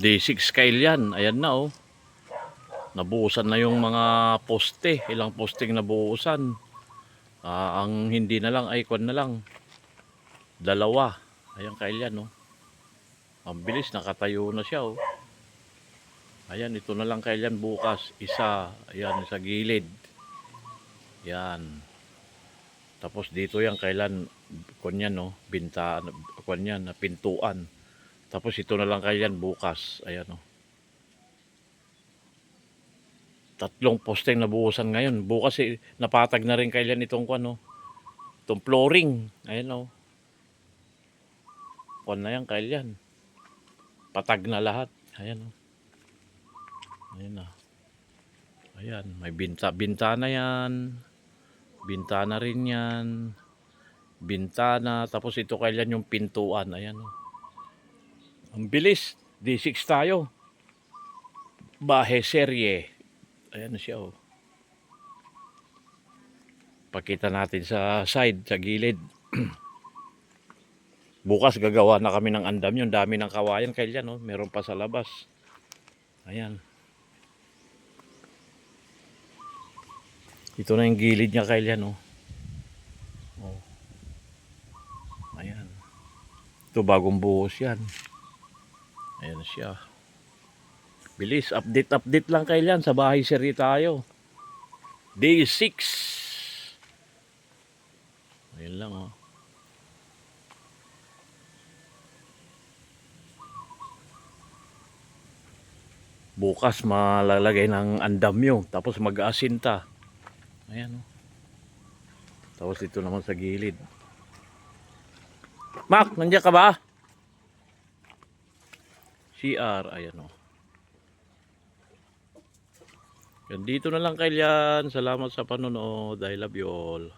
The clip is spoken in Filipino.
Day 6 kail yan. Ayan na oh. Nabuusan na yung mga poste. Ilang posting nabuusan. Ang hindi na lang ay kwan na lang. Dalawa. Ayan kail yan oh. Ang bilis, nakatayo na siya oh. Ayan, ito na lang kail yan bukas. Isa. Ayan, sa gilid. Yan. Tapos dito yan kailan kwan yan oh. Binta, kwan yan, pintuan. Tapos ito na lang kail yan bukas. Ayan oh. 3 posteng nabuhusan ngayon. Bukas napatag na rin kailan itong kwan oh. Itong flooring. Ayan oh. Kwan na yan kailan. Patag na lahat. Ayan oh. Ayan na. Ayan, may bintana yan. Bintana rin yan. Bintana. Tapos ito kailan yung pintuan. Ayan oh. Ang bilis. D6 tayo. Bahe serye. Ayan na siya oh. Pakita natin sa side, sa gilid. Bukas gagawa na kami ng andam yun. Dami ng kawayan kailan oh. Meron pa sa labas. Ayan. Ito na yung gilid niya kailan oh. Oh. Ayan. Ito bagong buhos yan. Ayan siya. Bilis, update lang kailan. Sa bahay seri tayo. Day 6. Ayan lang oh. Bukas malalagay ng andamyo. Tapos mag-aasinta. Ayan oh. Tapos ito naman sa gilid. Mac, nandiyan ka ba? CR, ayan oh. Yan, dito na lang kailan. Salamat sa panonood. I love you all.